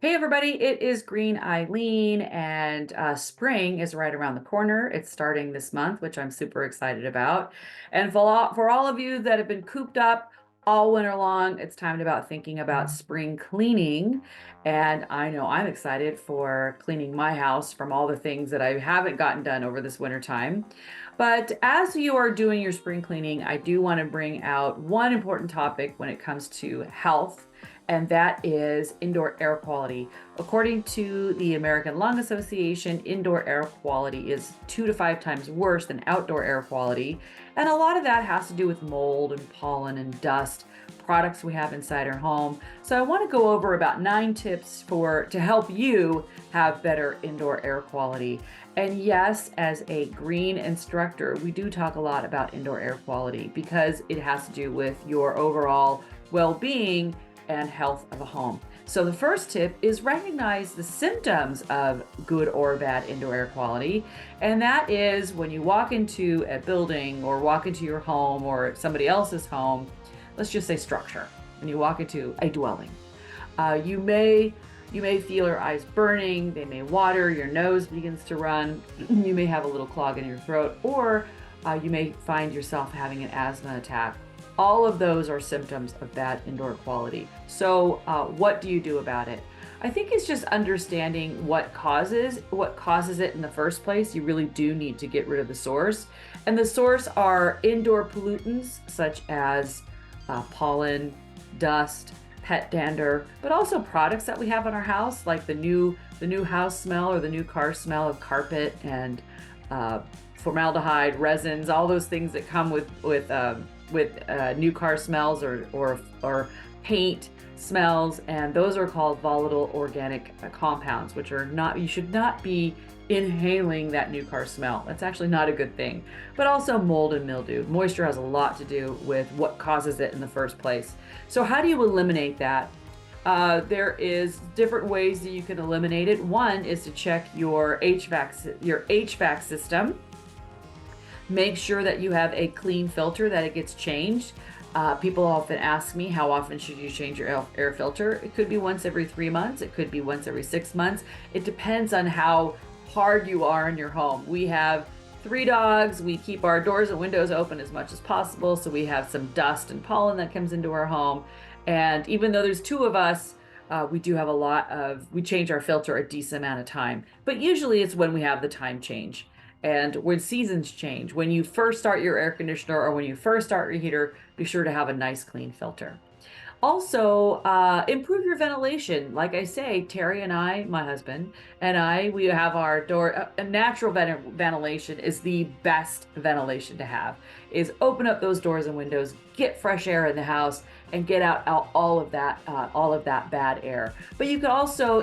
Hey everybody, it is Green Eileen, and spring is right around the corner. It's starting this month, which I'm super excited about. And for all of you that have been cooped up all winter long, it's time about thinking about spring cleaning. And I know I'm excited for cleaning my house from all the things that I haven't gotten done over this winter time. But as you are doing your spring cleaning, I do want to bring out one important topic when it comes to health, and that is indoor air quality. According to the American Lung Association, indoor air quality is 2 to 5 times worse than outdoor air quality. And a lot of that has to do with mold and pollen and dust, products we have inside our home. So I want to go over about 9 tips to help you have better indoor air quality. And yes, as a green instructor, we do talk a lot about indoor air quality because it has to do with your overall well-being and health of a home. So the first tip is recognize the symptoms of good or bad indoor air quality. And that is when you walk into a building or walk into your home or somebody else's home, let's just say structure, when you walk into a dwelling. You may feel your eyes burning, they may water, your nose begins to run, you may have a little clog in your throat, or you may find yourself having an asthma attack. All of those are symptoms of bad indoor quality. So what do you do about it? I think it's just understanding what causes it in the first place. You really do need to get rid of the source. And the source are indoor pollutants such as pollen, dust, pet dander, but also products that we have in our house, like the new house smell or the new car smell of carpet and formaldehyde, resins, all those things that come with new car smells or paint smells, and those are called volatile organic compounds, which are not, you should not be inhaling that new car smell. That's actually not a good thing. But also mold and mildew. Moisture has a lot to do with what causes it in the first place. So how do you eliminate that? There is different ways that you can eliminate it. One is to check your HVAC system. Make sure that you have a clean filter, that it gets changed. People often ask me, how often should you change your air filter? It could be once every 3 months. It could be once every 6 months. It depends on how hard you are in your home. We have 3 dogs. We keep our doors and windows open as much as possible, so we have some dust and pollen that comes into our home. And even though there's 2 of us, we do have we change our filter a decent amount of time. But usually it's when we have the time change. And when seasons change, when you first start your air conditioner or when you first start your heater, be sure to have a nice clean filter. Also, improve your ventilation. Like I say, Terry and I, my husband, and we have our door. Natural ventilation is the best ventilation to have. Is open up those doors and windows, get fresh air in the house, and get out all of that bad air. But you could also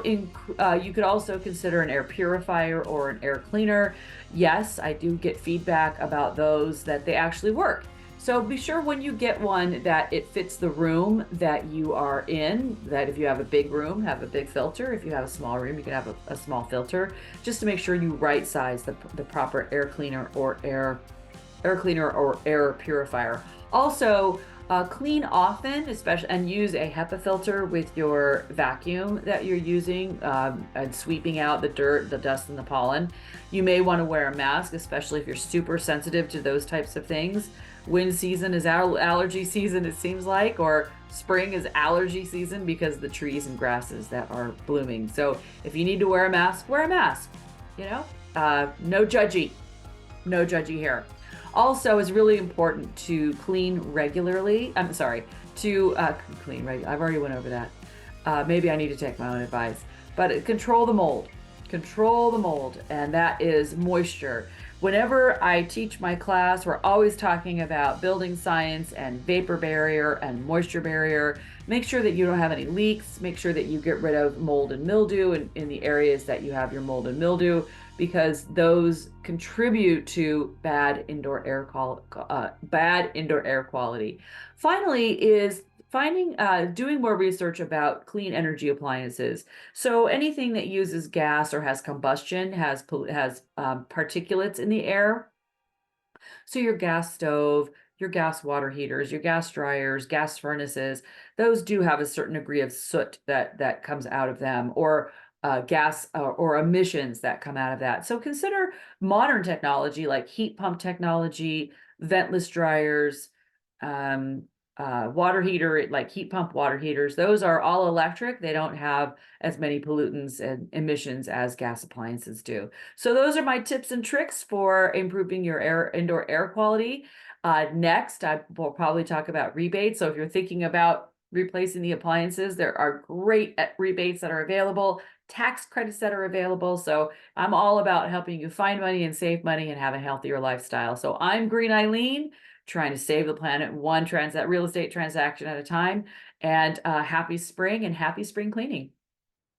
consider an air purifier or an air cleaner. Yes, I do get feedback about those that they actually work. So be sure when you get one that it fits the room that you are in, that if you have a big room, have a big filter. If you have a small room, you can have a small filter, just to make sure you right size the proper air cleaner or air purifier. Also, clean often, especially, and use a HEPA filter with your vacuum that you're using, and sweeping out the dirt, the dust, and the pollen. You may want to wear a mask, especially if you're super sensitive to those types of things. Wind season is allergy season, it seems like, or spring is allergy season because the trees and grasses that are blooming. So if you need to wear a mask, wear a mask. You know, no judgy, no judgy here. Also, it's really important to clean regularly. I'm sorry, to clean regularly. I've already went over that. Maybe I need to take my own advice. But control the mold. Control the mold, and that is moisture. Whenever I teach my class, we're always talking about building science and vapor barrier and moisture barrier. Make sure that you don't have any leaks. Make sure that you get rid of mold and mildew in the areas that you have your mold and mildew, because those contribute to bad indoor air quality. Finally, is doing more research about clean energy appliances. So anything that uses gas or has combustion has particulates in the air. So your gas stove, your gas water heaters, your gas dryers, gas furnaces. Those do have a certain degree of soot that comes out of them, or gas or emissions that come out of that. So consider modern technology like heat pump technology, ventless dryers, um, water heater, like heat pump water heaters. Those are all electric. They don't have as many pollutants and emissions as gas appliances do. So those are my tips and tricks for improving your indoor air quality. Next, I will probably talk about rebates. So if you're thinking about replacing the appliances, there are great rebates that are available, tax credits that are available. So I'm all about helping you find money and save money and have a healthier lifestyle. So I'm Green Eileen, trying to save the planet one real estate transaction at a time. And happy spring and happy spring cleaning.